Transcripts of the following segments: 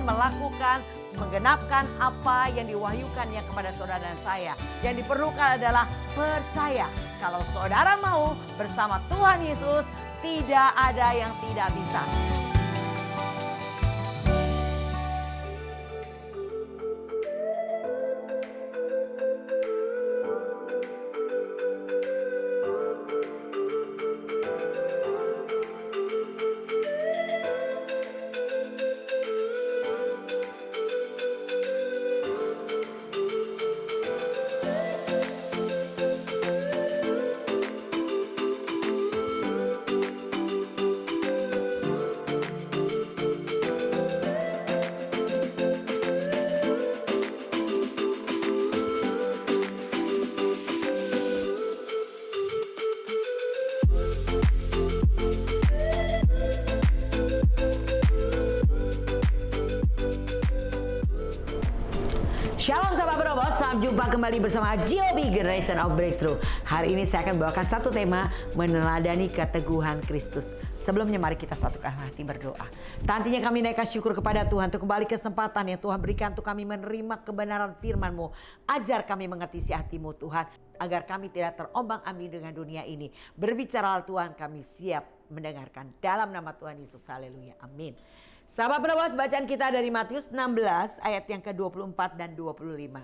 melakukan, menggenapkan apa yang diwahyukannya kepada saudara dan saya. Yang diperlukan adalah percaya. Kalau saudara mau bersama Tuhan Yesus, tidak ada yang tidak bisa. Shalom sahabat Berobos, selamat jumpa kembali bersama GOB Generation of Breakthrough. Hari ini saya akan bawakan satu tema, meneladani keteguhan Kristus. Sebelumnya mari kita satukan hati berdoa. Tantinya kami naikkan syukur kepada Tuhan untuk kembali kesempatan yang Tuhan berikan untuk kami menerima kebenaran firman-Mu. Ajar kami mengerti isi hati-Mu Tuhan, agar kami tidak terombang-ambing dengan dunia ini. Berbicara Tuhan, kami siap mendengarkan. Dalam nama Tuhan Yesus, haleluya, amin. Sahabat Berobos, bacaan kita dari Matius 16 ayat yang ke-24 dan 25.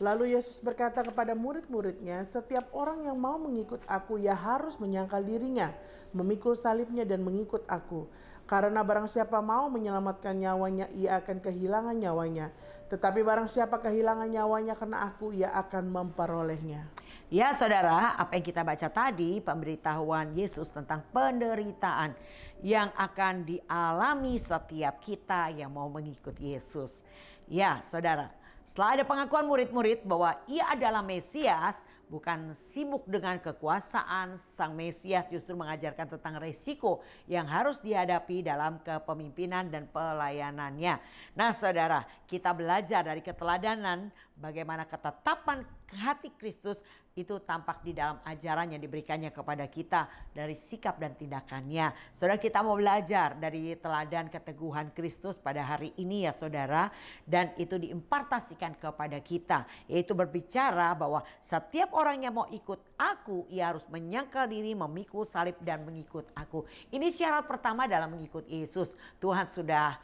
Lalu Yesus berkata kepada murid-muridnya, setiap orang yang mau mengikut aku, ia harus menyangkal dirinya, memikul salibnya dan mengikut aku. Karena barang siapa mau menyelamatkan nyawanya, ia akan kehilangan nyawanya. Tetapi barang siapa kehilangan nyawanya karena aku, ia akan memperolehnya. Ya saudara, apa yang kita baca tadi, pemberitahuan Yesus tentang penderitaan yang akan dialami setiap kita yang mau mengikut Yesus. Ya saudara, setelah ada pengakuan murid-murid bahwa ia adalah Mesias, bukan sibuk dengan kekuasaan, Sang Mesias justru mengajarkan tentang resiko yang harus dihadapi dalam kepemimpinan dan pelayanannya. Nah saudara, kita belajar dari keteladanan bagaimana ketetapan hati Kristus itu tampak di dalam ajaran yang diberikannya kepada kita dari sikap dan tindakannya. Saudara, kita mau belajar dari teladan keteguhan Kristus pada hari ini ya saudara. Dan itu diimpartasikan kepada kita. Yaitu berbicara bahwa setiap orang yang mau ikut aku, ia harus menyangkal diri, memikul salib dan mengikut aku. Ini syarat pertama dalam mengikut Yesus. Tuhan sudah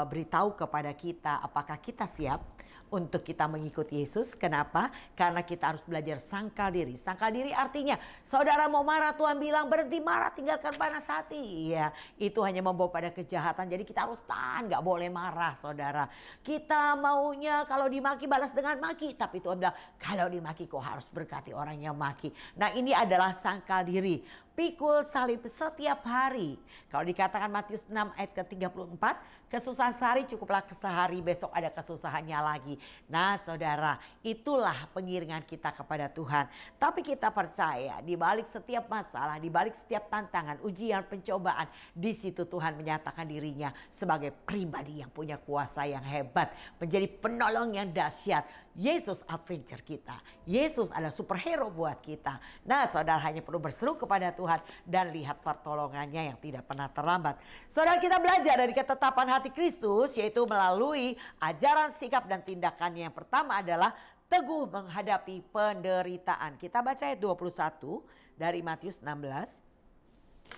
beritahu kepada kita apakah kita siap untuk kita mengikuti Yesus. Kenapa? Karena kita harus belajar sangkal diri. Sangkal diri artinya saudara mau marah, Tuhan bilang berhenti marah, tinggalkan panas hati. Ya, itu hanya membawa pada kejahatan. Jadi kita harus tahan, gak boleh marah saudara. Kita maunya kalau dimaki balas dengan maki. Tapi Tuhan bilang kalau dimaki kau harus berkati orang yang maki. Nah ini adalah sangkal diri. Pikul salib setiap hari. Kalau dikatakan Matius 6 ayat ke-34, kesusahan sehari cukuplah sehari, besok ada kesusahannya lagi. Nah saudara, itulah pengiringan kita kepada Tuhan. Tapi kita percaya di balik setiap masalah, di balik setiap tantangan, ujian, pencobaan, di situ Tuhan menyatakan dirinya sebagai pribadi yang punya kuasa yang hebat, menjadi penolong yang dahsyat. Yesus adventure kita. Yesus adalah superhero buat kita. Nah saudara, hanya perlu berseru kepada Tuhan dan lihat pertolongannya yang tidak pernah terlambat. Saudara, kita belajar dari ketetapan hati Kristus, yaitu melalui ajaran, sikap dan tindakannya. Yang pertama adalah teguh menghadapi penderitaan. Kita baca ayat 21 dari Matius 16.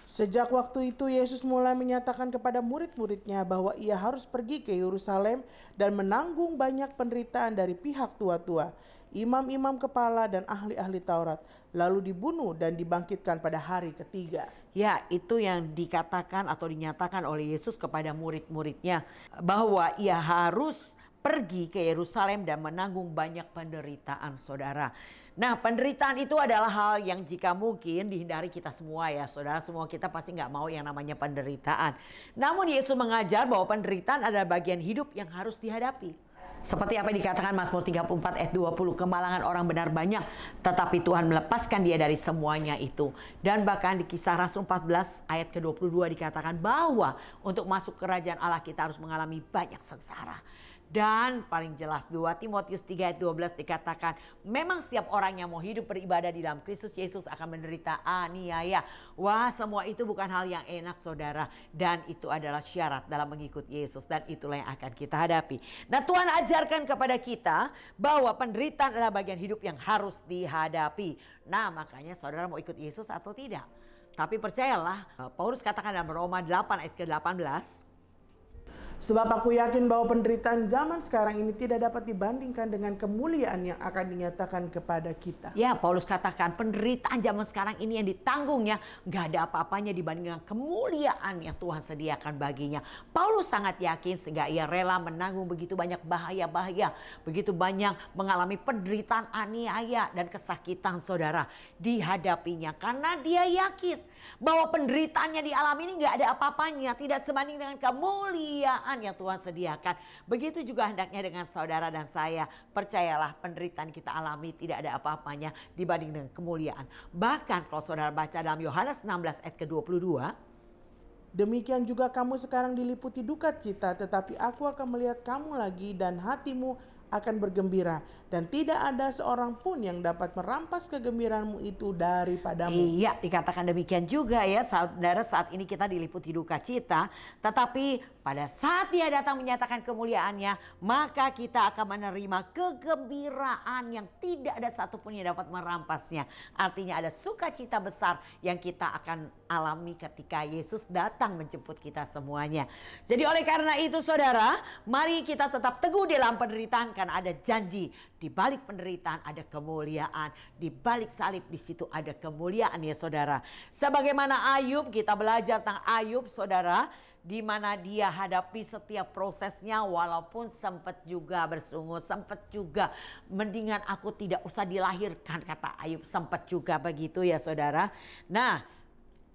Sejak waktu itu Yesus mulai menyatakan kepada murid-muridnya bahwa ia harus pergi ke Yerusalem dan menanggung banyak penderitaan dari pihak tua-tua, imam-imam kepala dan ahli-ahli Taurat, lalu dibunuh dan dibangkitkan pada hari ketiga. Ya, itu yang dikatakan atau dinyatakan oleh Yesus kepada murid-muridnya, bahwa ia harus pergi ke Yerusalem dan menanggung banyak penderitaan saudara. Nah, penderitaan itu adalah hal yang jika mungkin dihindari kita semua ya saudara. Semua kita pasti gak mau yang namanya penderitaan. Namun Yesus mengajar bahwa penderitaan adalah bagian hidup yang harus dihadapi. Seperti apa yang dikatakan Mazmur 34 ayat 20, kemalangan orang benar banyak, tetapi Tuhan melepaskan dia dari semuanya itu. Dan bahkan di Kisah Rasul 14 ayat ke-22 dikatakan bahwa untuk masuk kerajaan Allah kita harus mengalami banyak sengsara. Dan paling jelas 2 Timotius 3 ayat 12 dikatakan, memang setiap orang yang mau hidup beribadah di dalam Kristus Yesus akan menderita aniaya. Wah, semua itu bukan hal yang enak saudara, dan itu adalah syarat dalam mengikut Yesus, dan itulah yang akan kita hadapi. Nah, Tuhan ajarkan kepada kita bahwa penderitaan adalah bagian hidup yang harus dihadapi. Nah, makanya saudara mau ikut Yesus atau tidak? Tapi percayalah, Paulus katakan dalam Roma 8 ayat ke-18, Sebab aku yakin bahwa penderitaan zaman sekarang ini tidak dapat dibandingkan dengan kemuliaan yang akan dinyatakan kepada kita. ya, Paulus katakan penderitaan zaman sekarang ini yang ditanggungnya gak ada apa-apanya dibanding dengan kemuliaan yang Tuhan sediakan baginya. Paulus sangat yakin sehingga ia rela menanggung begitu banyak bahaya-bahaya, begitu banyak mengalami penderitaan, aniaya dan kesakitan saudara dihadapinya. Karena dia yakin bahwa penderitaannya dialami ini gak ada apa-apanya, tidak sebanding dengan kemuliaan yang Tuhan sediakan. Begitu juga hendaknya dengan saudara dan saya. Percayalah, penderitaan kita alami tidak ada apa-apanya dibanding dengan kemuliaan. Bahkan kalau saudara baca dalam Yohanes 16 ayat ke-22, Demikian juga kamu sekarang diliputi duka cita, tetapi aku akan melihat kamu lagi dan hatimu akan bergembira, dan tidak ada seorang pun yang dapat merampas kegembiraanmu itu daripadamu. Iya, dikatakan demikian juga ya saudara, saat ini kita diliputi duka cita, tetapi pada saat dia datang menyatakan kemuliaannya, maka kita akan menerima kegembiraan yang tidak ada satupun yang dapat merampasnya. Artinya ada sukacita besar yang kita akan alami ketika Yesus datang menjemput kita semuanya. Jadi oleh karena itu saudara, mari kita tetap teguh dalam penderitaan, karena ada janji di balik penderitaan ada kemuliaan, di balik salib di situ ada kemuliaan ya saudara. Sebagaimana Ayub, kita belajar tentang Ayub saudara, di mana dia hadapi setiap prosesnya walaupun sempat juga bersungut, sempat juga mendingan aku tidak usah dilahirkan kata Ayub, sempat juga begitu ya saudara. Nah,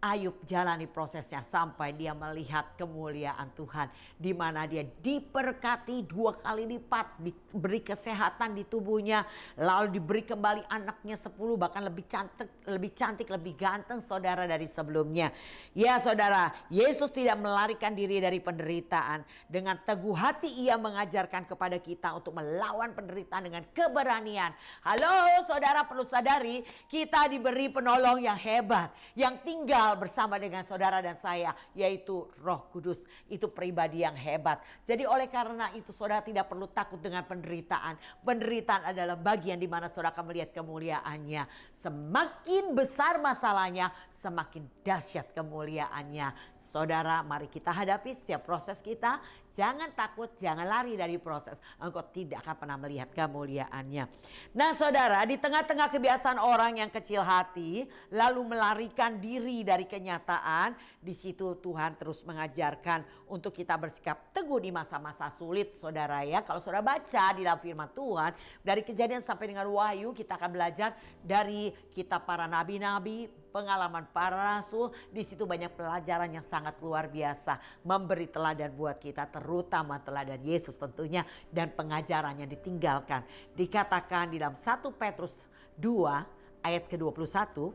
Ayub jalani prosesnya sampai dia melihat kemuliaan Tuhan, di mana dia diberkati 2 kali lipat, diberi kesehatan di tubuhnya, lalu diberi kembali anaknya 10, bahkan lebih cantik, lebih ganteng saudara dari sebelumnya. Ya saudara, Yesus tidak melarikan diri dari penderitaan. Dengan teguh hati ia mengajarkan kepada kita untuk melawan penderitaan dengan keberanian. Halo saudara, perlu sadari kita diberi penolong yang hebat, yang tinggal bersama dengan saudara dan saya, yaitu Roh Kudus. Itu pribadi yang hebat. Jadi oleh karena itu saudara tidak perlu takut dengan penderitaan. Penderitaan adalah bagian di mana saudara akan melihat kemuliaannya. Semakin besar masalahnya, semakin dahsyat kemuliaannya. Saudara, mari kita hadapi setiap proses kita. Jangan takut, jangan lari dari proses. Engkau tidak akan pernah melihat kemuliaannya. Nah saudara, di tengah-tengah kebiasaan orang yang kecil hati, lalu melarikan diri dari kenyataan, di situ Tuhan terus mengajarkan untuk kita bersikap teguh di masa-masa sulit saudara ya. Kalau saudara baca di dalam firman Tuhan, dari Kejadian sampai dengan Wahyu, kita akan belajar dari kitab para nabi-nabi, pengalaman para rasul. Di situ banyak pelajaran yang sangat luar biasa, memberi teladan buat kita, terutama teladan Yesus tentunya, dan pengajaran yang ditinggalkan. Dikatakan di dalam 1 Petrus 2 ayat ke-21,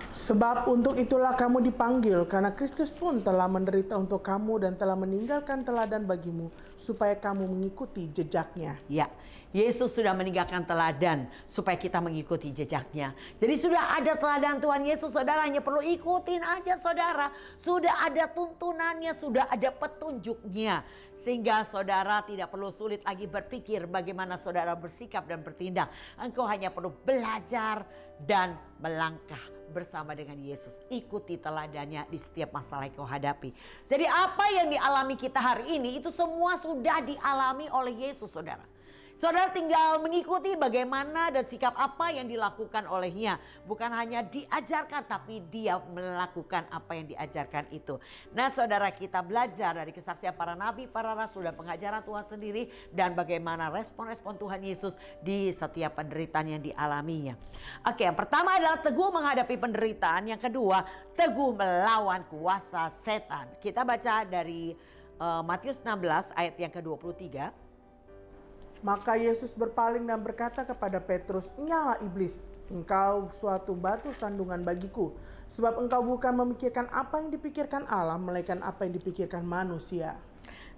Sebab untuk itulah kamu dipanggil, karena Kristus pun telah menderita untuk kamu dan telah meninggalkan teladan bagimu, supaya kamu mengikuti jejaknya. ya, Yesus sudah meninggalkan teladan supaya kita mengikuti jejaknya. Jadi sudah ada teladan Tuhan Yesus, saudara hanya perlu ikutin aja saudara. Sudah ada tuntunannya, sudah ada petunjuknya. Sehingga saudara tidak perlu sulit lagi berpikir bagaimana saudara bersikap dan bertindak. Engkau hanya perlu belajar dan melangkah bersama dengan Yesus. Ikuti teladannya di setiap masalah yang kau hadapi. Jadi apa yang dialami kita hari ini itu semua sudah dialami oleh Yesus saudara. Saudara tinggal mengikuti bagaimana dan sikap apa yang dilakukan olehnya. Bukan hanya diajarkan, tapi dia melakukan apa yang diajarkan itu. Nah saudara, kita belajar dari kesaksian para nabi, para rasul, dan pengajaran Tuhan sendiri. Dan bagaimana respon-respon Tuhan Yesus di setiap penderitaan yang dialaminya. Oke, yang pertama adalah teguh menghadapi penderitaan. Yang kedua, teguh melawan kuasa setan. Kita baca dari Matius 16 ayat yang ke-23. Maka Yesus berpaling dan berkata kepada Petrus, "Nyala iblis, engkau suatu batu sandungan bagiku, sebab engkau bukan memikirkan apa yang dipikirkan Allah, melainkan apa yang dipikirkan manusia."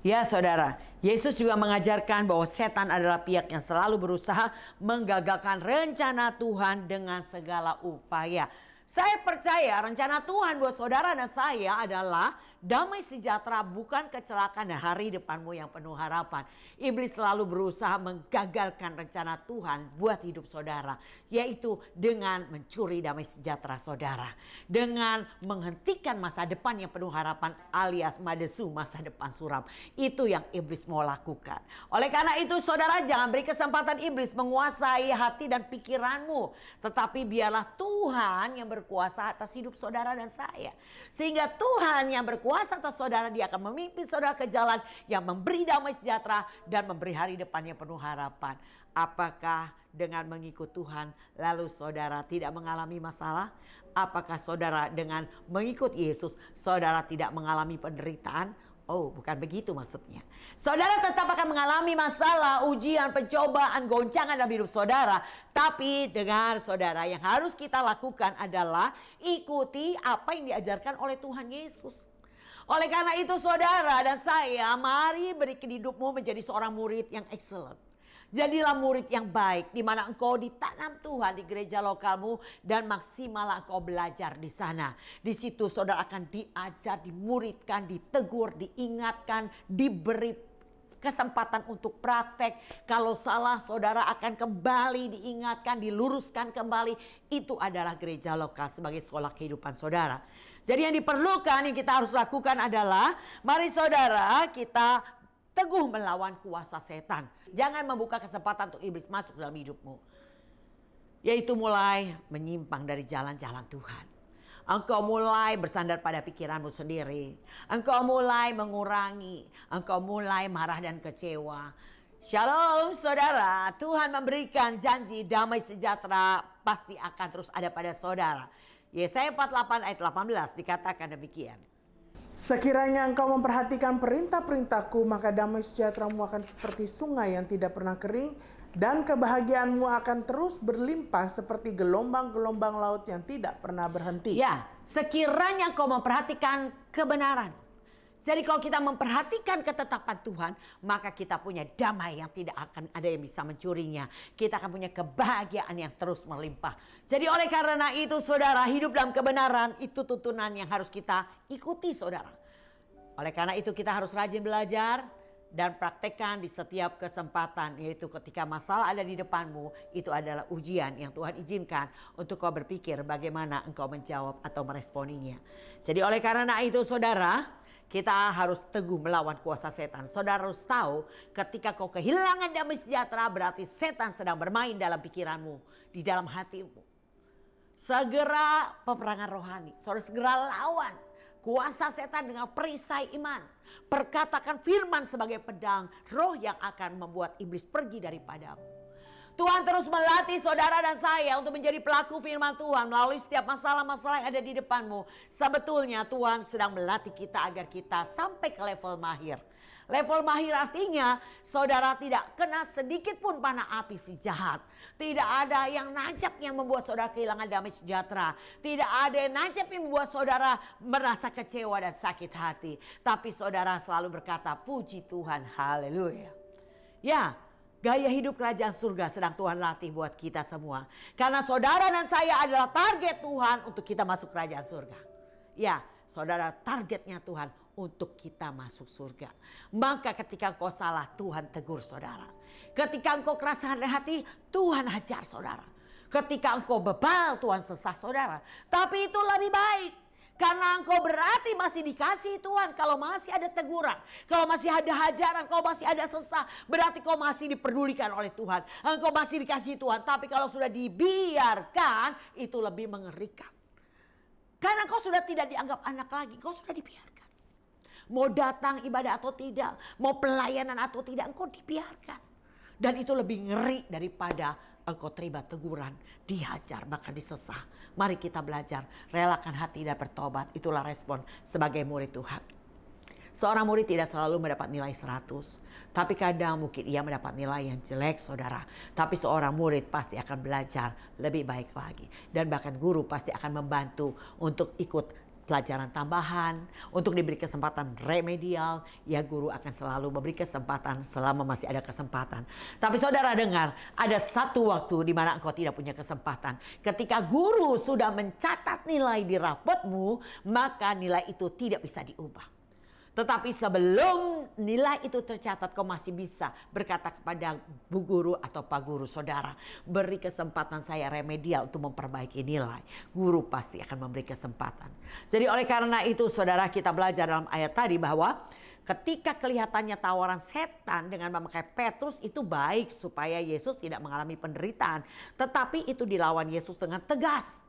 Ya saudara, Yesus juga mengajarkan bahwa setan adalah pihak yang selalu berusaha menggagalkan rencana Tuhan dengan segala upaya. Saya percaya rencana Tuhan buat saudara dan saya adalah damai sejahtera, bukan kecelakaan dan hari depanmu yang penuh harapan. Iblis selalu berusaha menggagalkan rencana Tuhan buat hidup saudara, yaitu dengan mencuri damai sejahtera saudara, dengan menghentikan masa depan yang penuh harapan alias madesu, masa depan suram. Itu yang iblis mau lakukan. Oleh karena itu saudara, jangan beri kesempatan iblis menguasai hati dan pikiranmu, tetapi biarlah Tuhan yang berkuasa atas hidup saudara dan saya. Sehingga Tuhan yang berkuasa atas saudara, dia akan memimpin saudara ke jalan yang memberi damai sejahtera dan memberi hari depan yang penuh harapan. Apakah dengan mengikut Tuhan lalu saudara tidak mengalami masalah? Apakah saudara dengan mengikut Yesus saudara tidak mengalami penderitaan? Oh, bukan begitu maksudnya. Saudara tetap akan mengalami masalah, ujian, pencobaan, goncangan dalam hidup saudara. Tapi dengar saudara, yang harus kita lakukan adalah ikuti apa yang diajarkan oleh Tuhan Yesus. Oleh karena itu saudara dan saya, mari berikan hidupmu menjadi seorang murid yang excellent. Jadilah murid yang baik, di mana engkau ditanam Tuhan di gereja lokalmu dan maksimal engkau belajar di sana. Di situ saudara akan diajar, dimuridkan, ditegur, diingatkan, diberi kesempatan untuk praktek. Kalau salah saudara akan kembali diingatkan, diluruskan kembali. Itu adalah gereja lokal sebagai sekolah kehidupan saudara. Jadi yang diperlukan, yang kita harus lakukan adalah, mari saudara kita teguh melawan kuasa setan. Jangan membuka kesempatan untuk iblis masuk dalam hidupmu. Yaitu mulai menyimpang dari jalan-jalan Tuhan. Engkau mulai bersandar pada pikiranmu sendiri. Engkau mulai mengurangi. Engkau mulai marah dan kecewa. Shalom saudara, Tuhan memberikan janji damai sejahtera pasti akan terus ada pada saudara. Yesaya 48 ayat 18 dikatakan demikian. Sekiranya engkau memperhatikan perintah-perintahku, maka damai sejahteramu akan seperti sungai yang tidak pernah kering, dan kebahagiaanmu akan terus berlimpah seperti gelombang-gelombang laut yang tidak pernah berhenti. Ya, sekiranya engkau memperhatikan kebenaran. Jadi kalau kita memperhatikan ketetapan Tuhan, maka kita punya damai yang tidak akan ada yang bisa mencurinya. Kita akan punya kebahagiaan yang terus melimpah. Jadi oleh karena itu saudara, hidup dalam kebenaran itu tuntunan yang harus kita ikuti saudara. Oleh karena itu kita harus rajin belajar dan praktekkan di setiap kesempatan. Yaitu ketika masalah ada di depanmu, itu adalah ujian yang Tuhan izinkan untuk kau berpikir bagaimana engkau menjawab atau meresponinya. Jadi oleh karena itu saudara, kita harus teguh melawan kuasa setan. Saudara harus tahu ketika kau kehilangan damai sejahtera berarti setan sedang bermain dalam pikiranmu, di dalam hatimu. Segera peperangan rohani. Saudara segera lawan kuasa setan dengan perisai iman. Perkatakan firman sebagai pedang roh yang akan membuat iblis pergi daripadamu. Tuhan terus melatih saudara dan saya untuk menjadi pelaku firman Tuhan melalui setiap masalah-masalah yang ada di depanmu. Sebetulnya Tuhan sedang melatih kita agar kita sampai ke level mahir. Level mahir artinya saudara tidak kena sedikit pun panah api si jahat. Tidak ada yang nancap yang membuat saudara kehilangan damai sejahtera. Tidak ada yang nancap yang membuat saudara merasa kecewa dan sakit hati. Tapi saudara selalu berkata, puji Tuhan, haleluya. Ya, gaya hidup kerajaan surga sedang Tuhan latih buat kita semua. Karena saudara dan saya adalah target Tuhan untuk kita masuk kerajaan surga. Ya, saudara, targetnya Tuhan untuk kita masuk surga. Maka ketika engkau salah, Tuhan tegur saudara. Ketika engkau keras hati, Tuhan hajar saudara. Ketika engkau bebal, Tuhan sesah saudara. Tapi itu lebih baik. Karena engkau berarti masih dikasih Tuhan. Kalau masih ada teguran, kalau masih ada hajaran, kalau masih ada sesah, berarti kau masih diperdulikan oleh Tuhan. Engkau masih dikasih Tuhan. Tapi kalau sudah dibiarkan, itu lebih mengerikan. Karena kau sudah tidak dianggap anak lagi, kau sudah dibiarkan. Mau datang ibadah atau tidak, mau pelayanan atau tidak, engkau dibiarkan. Dan itu lebih ngeri daripada engkau terima teguran, dihajar, bahkan disesah. Mari kita belajar, relakan hati dan bertobat. Itulah respon sebagai murid Tuhan. Seorang murid tidak selalu mendapat nilai 100. Tapi kadang mungkin ia mendapat nilai yang jelek saudara. Tapi seorang murid pasti akan belajar lebih baik lagi. Dan bahkan guru pasti akan membantu untuk ikut pelajaran tambahan, untuk diberi kesempatan remedial, ya guru akan selalu memberi kesempatan selama masih ada kesempatan. Tapi saudara dengar, ada satu waktu di mana engkau tidak punya kesempatan. Ketika guru sudah mencatat nilai di rapotmu, maka nilai itu tidak bisa diubah. Tetapi sebelum nilai itu tercatat, kau masih bisa berkata kepada bu guru atau pak guru, saudara, beri kesempatan saya remedial untuk memperbaiki nilai. Guru pasti akan memberi kesempatan. Jadi oleh karena itu saudara, kita belajar dalam ayat tadi bahwa ketika kelihatannya tawaran setan dengan memakai Petrus itu baik supaya Yesus tidak mengalami penderitaan. Tetapi itu dilawan Yesus dengan tegas.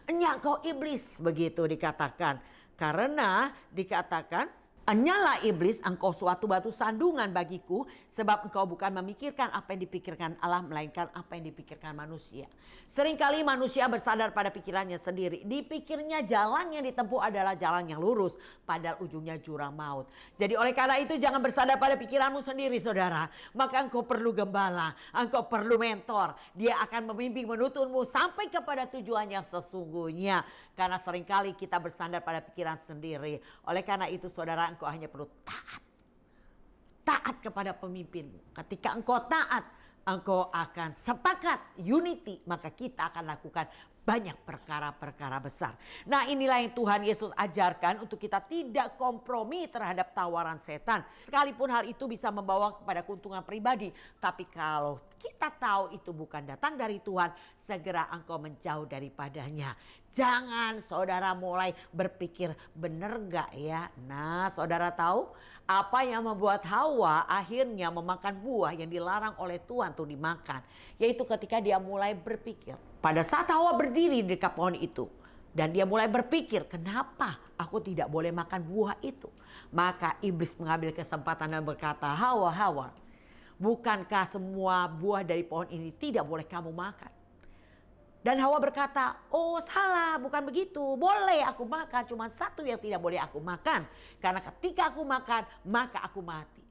Enyak kau iblis, begitu dikatakan. Karena dikatakan, "Enyalah iblis, engkau suatu batu sandungan bagiku, sebab engkau bukan memikirkan apa yang dipikirkan Allah, melainkan apa yang dipikirkan manusia." Seringkali manusia bersandar pada pikirannya sendiri. Dipikirnya jalan yang ditempuh adalah jalan yang lurus, padahal ujungnya jurang maut. Jadi oleh karena itu jangan bersandar pada pikiranmu sendiri, saudara. Maka engkau perlu gembala, engkau perlu mentor. Dia akan membimbing menuntunmu sampai kepada tujuan yang sesungguhnya. Karena seringkali kita bersandar pada pikiran sendiri. Oleh karena itu saudara, engkau hanya perlu taat. Taat kepada pemimpinmu. Ketika engkau taat, engkau akan sepakat unity. Maka kita akan lakukan banyak perkara-perkara besar. Nah, inilah yang Tuhan Yesus ajarkan untuk kita tidak kompromi terhadap tawaran setan. Sekalipun hal itu bisa membawa kepada keuntungan pribadi. Tapi kalau kita tahu itu bukan datang dari Tuhan, segera engkau menjauh daripadanya. Jangan saudara mulai berpikir, benar gak ya? Nah, saudara tahu apa yang membuat Hawa akhirnya memakan buah yang dilarang oleh Tuhan untuk dimakan. Yaitu ketika dia mulai berpikir. Pada saat Hawa berdiri di dekat pohon itu. Dan dia mulai berpikir, kenapa aku tidak boleh makan buah itu? Maka iblis mengambil kesempatan dan berkata, "Hawa, Hawa, bukankah semua buah dari pohon ini tidak boleh kamu makan?" Dan Hawa berkata, "Oh salah, bukan begitu. Boleh aku makan, cuma satu yang tidak boleh aku makan. Karena ketika aku makan, maka aku mati."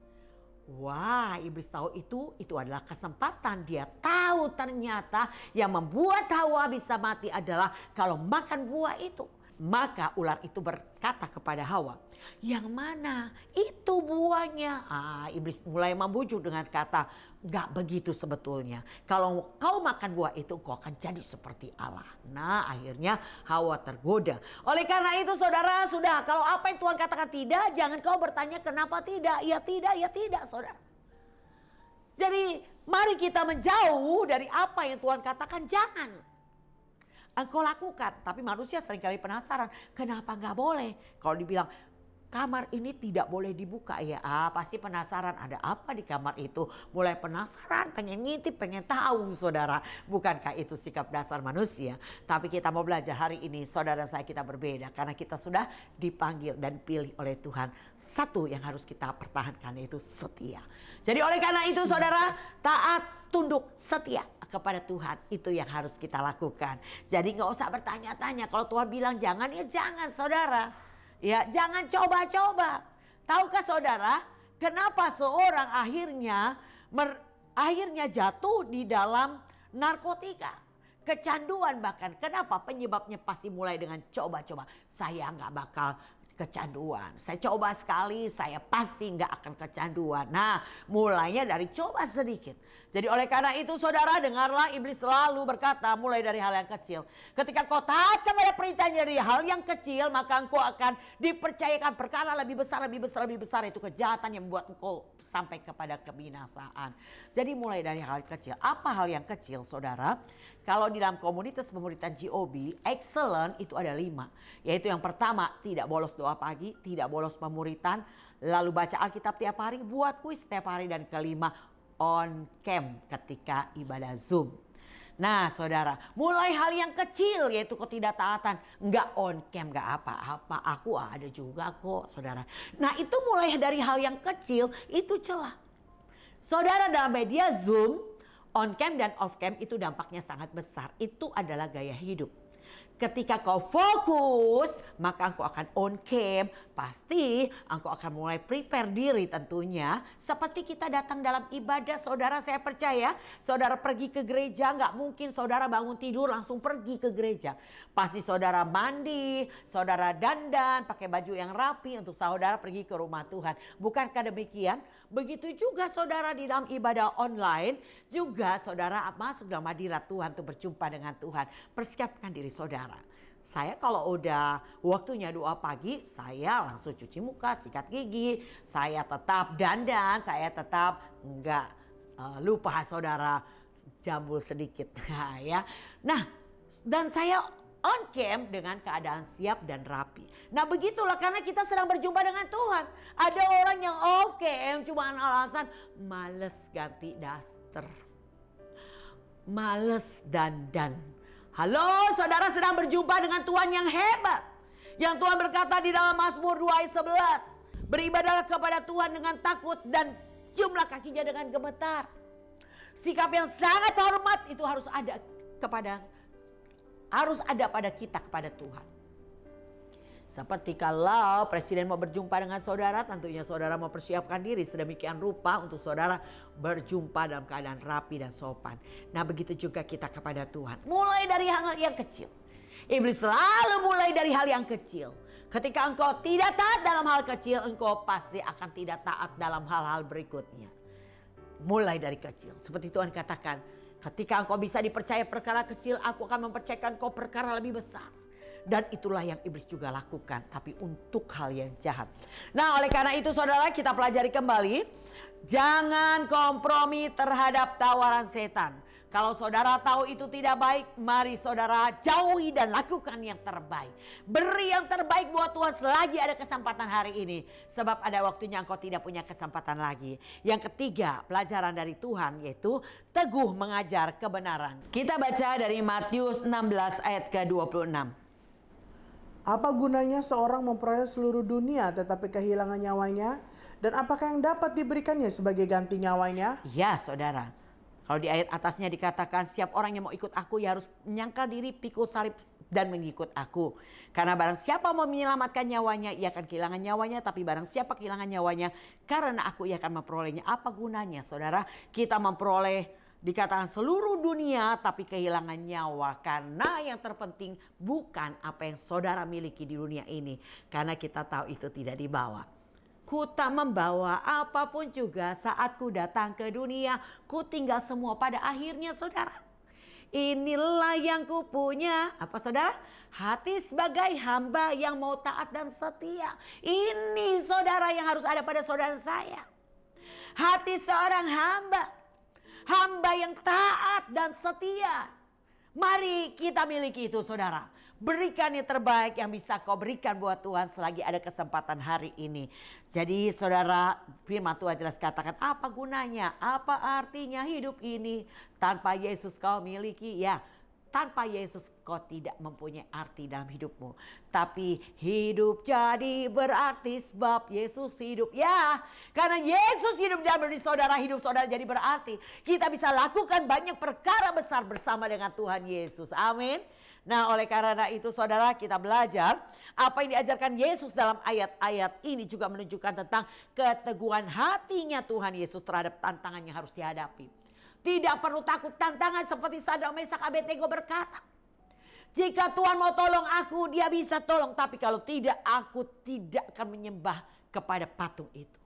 Wah, iblis tahu itu adalah kesempatan. Dia tahu ternyata yang membuat Hawa bisa mati adalah kalau makan buah itu. Maka ular itu berkata kepada Hawa, "Yang mana? Itu buahnya." Iblis mulai membujuk dengan kata, "Enggak begitu sebetulnya. Kalau kau makan buah itu, kau akan jadi seperti Allah." Nah, akhirnya Hawa tergoda. Oleh karena itu saudara, sudah, kalau apa yang Tuhan katakan tidak, jangan kau bertanya kenapa tidak. Ya tidak saudara. Jadi mari kita menjauh dari apa yang Tuhan katakan jangan. Engkau lakukan, tapi manusia seringkali penasaran, kenapa nggak boleh? Kalau dibilang kamar ini tidak boleh dibuka, ya pasti penasaran ada apa di kamar itu. Mulai penasaran, pengen ngintip, pengen tahu saudara. Bukankah itu sikap dasar manusia? Tapi kita mau belajar hari ini, saudara saya kita berbeda. Karena kita sudah dipanggil dan pilih oleh Tuhan. Satu yang harus kita pertahankan yaitu setia. Jadi oleh karena itu saudara, taat, tunduk, setia kepada Tuhan, itu yang harus kita lakukan. Jadi nggak usah bertanya-tanya, kalau Tuhan bilang jangan, ya jangan saudara. Ya jangan coba-coba. Tahukah saudara kenapa seorang akhirnya jatuh di dalam narkotika, kecanduan bahkan. Kenapa? Penyebabnya pasti mulai dengan coba-coba. Saya nggak bakal kecanduan. Saya coba sekali, saya pasti nggak akan kecanduan. Nah, mulainya dari coba sedikit. Jadi oleh karena itu saudara, dengarlah, iblis selalu berkata mulai dari hal yang kecil. Ketika kau taat kepada perintahnya dari hal yang kecil, maka engkau akan dipercayakan perkara lebih besar. Itu kejahatan yang membuat engkau sampai kepada kebinasaan. Jadi mulai dari hal kecil. Apa hal yang kecil saudara? Kalau di dalam komunitas pemuritan GOB, excellent itu ada 5. Yaitu yang pertama, tidak bolos doa pagi, tidak bolos pemuritan, lalu baca Alkitab tiap hari, buat kuis setiap hari, dan kelima, on cam ketika ibadah Zoom. Nah saudara, mulai hal yang kecil yaitu ketidaktaatan. Enggak on cam, enggak apa-apa, aku ada juga kok saudara. Nah itu mulai dari hal yang kecil, itu celah. Saudara, dalam media Zoom, on cam dan off cam itu dampaknya sangat besar. Itu adalah gaya hidup. Ketika kau fokus, maka engkau akan on cam. Pasti engkau akan mulai prepare diri tentunya. Seperti kita datang dalam ibadah, saudara, saya percaya saudara pergi ke gereja, nggak mungkin saudara bangun tidur langsung pergi ke gereja. Pasti saudara mandi, saudara dandan, pakai baju yang rapi untuk saudara pergi ke rumah Tuhan. Bukankah demikian? Begitu juga saudara di dalam ibadah online, juga saudara masuk dalam hadirat Tuhan untuk berjumpa dengan Tuhan. Persiapkan diri saudara. Saya kalau udah waktunya doa pagi, saya langsung cuci muka, sikat gigi, saya tetap dandan, saya tetap enggak lupa saudara jambul sedikit ya. Nah, dan saya on cam dengan keadaan siap dan rapi. Nah begitulah karena kita sedang berjumpa dengan Tuhan. Ada orang yang off cam cuma alasan males ganti daster, males dandan. Halo, saudara sedang berjumpa dengan Tuhan yang hebat. Yang Tuhan berkata di dalam Mazmur 2 ayat 11. Beribadahlah kepada Tuhan dengan takut dan ciumlah kakinya dengan gemetar. Sikap yang sangat hormat itu harus ada pada kita kepada Tuhan. Seperti kalau presiden mau berjumpa dengan saudara, tentunya saudara mempersiapkan diri sedemikian rupa untuk saudara berjumpa dalam keadaan rapi dan sopan. Nah begitu juga kita kepada Tuhan. Mulai dari hal yang kecil. Iblis selalu mulai dari hal yang kecil. Ketika engkau tidak taat dalam hal kecil, engkau pasti akan tidak taat dalam hal-hal berikutnya. Mulai dari kecil. Seperti Tuhan katakan, ketika engkau bisa dipercaya perkara kecil, aku akan mempercayakan kau perkara lebih besar. Dan itulah yang iblis juga lakukan, tapi untuk hal yang jahat. Nah oleh karena itu saudara, kita pelajari kembali. Jangan kompromi terhadap tawaran setan. Kalau saudara tahu itu tidak baik, mari saudara jauhi dan lakukan yang terbaik. Beri yang terbaik buat Tuhan selagi ada kesempatan hari ini. Sebab ada waktunya engkau tidak punya kesempatan lagi. Yang ketiga, pelajaran dari Tuhan yaitu teguh mengajar kebenaran. Kita baca dari Matius 16 ayat ke-26. Apa gunanya seorang memperoleh seluruh dunia tetapi kehilangan nyawanya? Dan apakah yang dapat diberikannya sebagai ganti nyawanya? Ya saudara, kalau di ayat atasnya dikatakan siap orang yang mau ikut aku ya harus menyangkal diri, pikul salib dan mengikut aku. Karena barang siapa mau menyelamatkan nyawanya, ia akan kehilangan nyawanya. Tapi barang siapa kehilangan nyawanya, karena aku ia akan memperolehnya. Apa gunanya saudara kita memperoleh dikatakan seluruh dunia tapi kehilangan nyawa. Karena yang terpenting bukan apa yang saudara miliki di dunia ini. Karena kita tahu itu tidak dibawa. Ku tak membawa apapun juga saat ku datang ke dunia. Ku tinggal semua pada akhirnya saudara. Inilah yang ku punya. Apa saudara? Hati sebagai hamba yang mau taat dan setia. Ini saudara yang harus ada pada saudara saya. Hati seorang hamba. Hamba yang taat dan setia. Mari kita miliki itu saudara. Berikan yang terbaik yang bisa kau berikan buat Tuhan selagi ada kesempatan hari ini. Jadi saudara, firman Tuhan jelas katakan apa gunanya, apa artinya hidup ini tanpa Yesus kau miliki. Ya, tanpa Yesus kau tidak mempunyai arti dalam hidupmu. Tapi hidup jadi berarti sebab Yesus hidup. Ya, karena Yesus hidup dalam diri saudara, hidup saudara jadi berarti. Kita bisa lakukan banyak perkara besar bersama dengan Tuhan Yesus. Amin. Nah oleh karena itu saudara, kita belajar apa yang diajarkan Yesus dalam ayat-ayat ini juga menunjukkan tentang keteguhan hatinya Tuhan Yesus terhadap tantangan yang harus dihadapi. Tidak perlu takut tantangan seperti Sadrak, Mesak, Abednego berkata, jika Tuhan mau tolong aku, dia bisa tolong. Tapi kalau tidak, aku tidak akan menyembah kepada patung itu.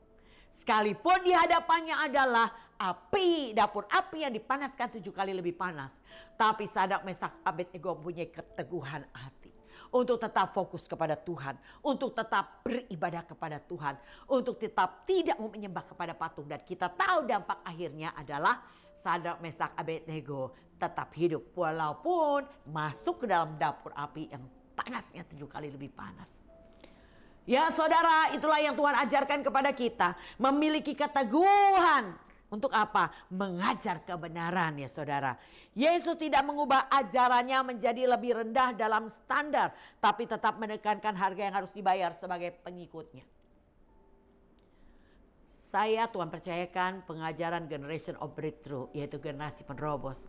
Sekalipun di hadapannya adalah api, dapur api yang dipanaskan 7 kali lebih panas. Tapi Sadrak, Mesak, Abednego mempunyai keteguhan hati. Untuk tetap fokus kepada Tuhan. Untuk tetap beribadah kepada Tuhan. Untuk tetap tidak mau menyembah kepada patung. Dan kita tahu dampak akhirnya adalah Sadrak, Mesak, Abednego tetap hidup. Walaupun masuk ke dalam dapur api yang panasnya 7 kali lebih panas. Ya saudara, itulah yang Tuhan ajarkan kepada kita. Memiliki keteguhan. Untuk apa? Mengajar kebenaran ya saudara. Yesus tidak mengubah ajarannya menjadi lebih rendah dalam standar. Tapi tetap menekankan harga yang harus dibayar sebagai pengikutnya. Saya Tuhan percayakan pengajaran generation of breakthrough, yaitu generasi penerobos.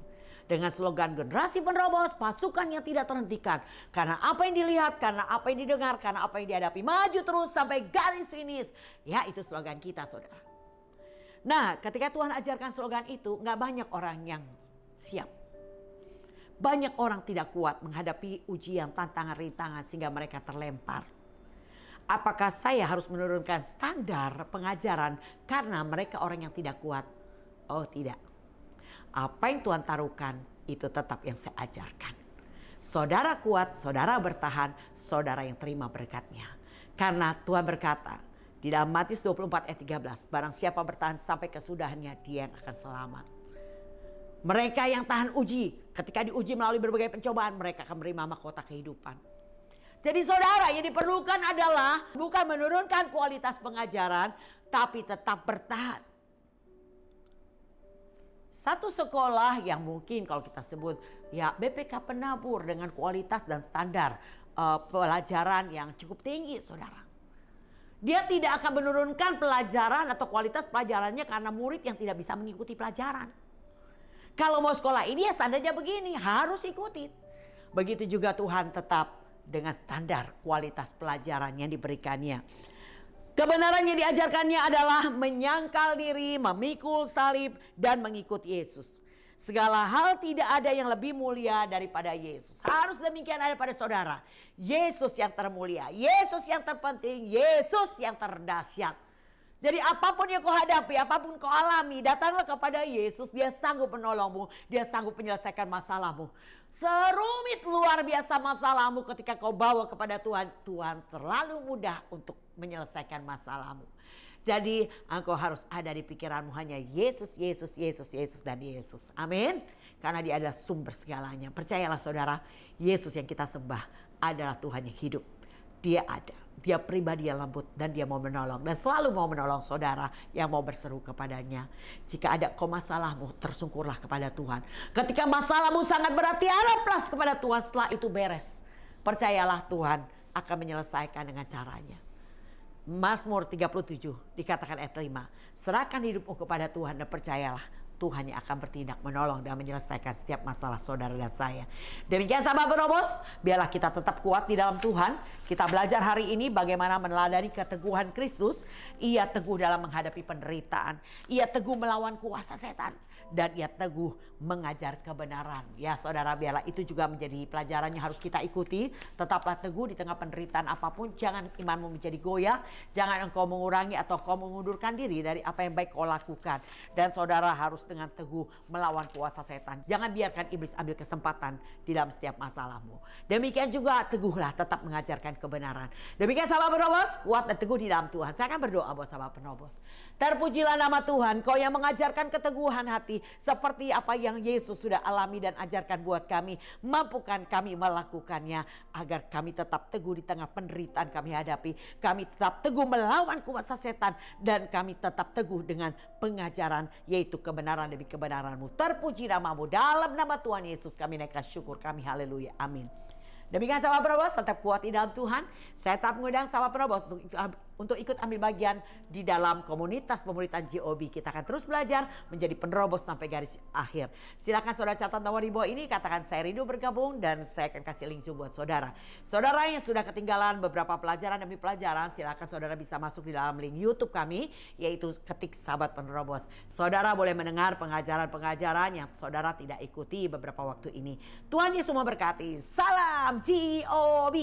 Dengan slogan generasi penerobos, pasukan yang tidak terhentikan. Karena apa yang dilihat, karena apa yang didengar, karena apa yang dihadapi. Maju terus sampai garis finish. Ya, itu slogan kita, saudara. Nah, ketika Tuhan ajarkan slogan itu, gak banyak orang yang siap. Banyak orang tidak kuat menghadapi ujian, tantangan, rintangan sehingga mereka terlempar. Apakah saya harus menurunkan standar pengajaran karena mereka orang yang tidak kuat? Oh tidak. Apa yang Tuhan taruhkan itu tetap yang saya ajarkan. Saudara kuat, saudara bertahan, saudara yang terima berkatnya. Karena Tuhan berkata di dalam Matius 24 ayat 13, barang siapa bertahan sampai kesudahannya, dia yang akan selamat. Mereka yang tahan uji, ketika diuji melalui berbagai pencobaan, mereka akan menerima mahkota kehidupan. Jadi saudara, yang diperlukan adalah bukan menurunkan kualitas pengajaran, tapi tetap bertahan. Satu sekolah yang mungkin kalau kita sebut ya BPK Penabur dengan kualitas dan standar pelajaran yang cukup tinggi, saudara. Dia tidak akan menurunkan pelajaran atau kualitas pelajarannya karena murid yang tidak bisa mengikuti pelajaran. Kalau mau sekolah ini ya standarnya begini, harus ikuti. Begitu juga Tuhan tetap dengan standar kualitas pelajaran yang diberikannya. Kebenaran yang diajarkannya adalah menyangkal diri, memikul salib, dan mengikut Yesus. Segala hal tidak ada yang lebih mulia daripada Yesus. Harus demikian ada pada saudara. Yesus yang termulia, Yesus yang terpenting, Yesus yang terdahsyat. Jadi apapun yang kau hadapi, apapun kau alami, datanglah kepada Yesus. Dia sanggup menolongmu, dia sanggup menyelesaikan masalahmu. Serumit luar biasa masalahmu ketika kau bawa kepada Tuhan. Tuhan terlalu mudah untuk menyelesaikan masalahmu. Jadi engkau harus ada di pikiranmu hanya Yesus, Yesus, Yesus, Yesus dan Yesus. Amin. Karena dia adalah sumber segalanya. Percayalah saudara, Yesus yang kita sembah adalah Tuhan yang hidup. Dia ada. Dia pribadi yang lembut dan dia mau menolong. Dan selalu mau menolong saudara yang mau berseru kepadanya. Jika ada masalahmu, tersungkurlah kepada Tuhan. Ketika masalahmu sangat berat, haraplah kepada Tuhan, setelah itu beres. Percayalah Tuhan akan menyelesaikan dengan caranya. Mazmur 37 dikatakan ayat 5. Serahkan hidupmu kepada Tuhan dan percayalah Tuhan yang akan bertindak menolong dan menyelesaikan setiap masalah saudara dan saya. Demikian sahabat Penobos, biarlah kita tetap kuat di dalam Tuhan. Kita belajar hari ini bagaimana meneladani keteguhan Kristus. Ia teguh dalam menghadapi penderitaan. Ia teguh melawan kuasa setan. Dan ia teguh mengajar kebenaran. Ya saudara, biarlah itu juga menjadi pelajaran yang harus kita ikuti. Tetaplah teguh di tengah penderitaan apapun. Jangan imanmu menjadi goyah. Jangan engkau mengurangi atau kau mengundurkan diri dari apa yang baik kau lakukan. Dan saudara harus dengan teguh melawan kuasa setan. Jangan biarkan iblis ambil kesempatan di dalam setiap masalahmu. Demikian juga teguhlah tetap mengajarkan kebenaran. Demikian sahabat Penobos, kuat dan teguh di dalam Tuhan. Saya akan berdoa buat sahabat Penobos. Terpujilah nama Tuhan, Kau yang mengajarkan keteguhan hati seperti apa yang Yesus sudah alami dan ajarkan buat kami. Mampukan kami melakukannya agar kami tetap teguh di tengah penderitaan kami hadapi. Kami tetap teguh melawan kuasa setan dan kami tetap teguh dengan pengajaran yaitu kebenaran demi kebenaran-Mu. Terpuji nama-Mu, dalam nama Tuhan Yesus kami naikkan syukur kami, haleluya, amin. Demikian sahabat Penobos, tetap kuat di dalam Tuhan. Saya tetap mengundang sahabat Penobos untuk ikut ambil bagian di dalam komunitas pemuritan GOB. Kita akan terus belajar menjadi penerobos sampai garis akhir. Silakan saudara catat nomor di bawah ini, katakan saya rindu bergabung dan saya akan kasih link Zoom buat saudara. Saudara yang sudah ketinggalan beberapa pelajaran demi pelajaran, silakan saudara bisa masuk di dalam link YouTube kami, yaitu ketik sahabat penerobos. Saudara boleh mendengar pengajaran-pengajaran yang saudara tidak ikuti beberapa waktu ini. Tuhan Yesus memberkati. Salam GOB.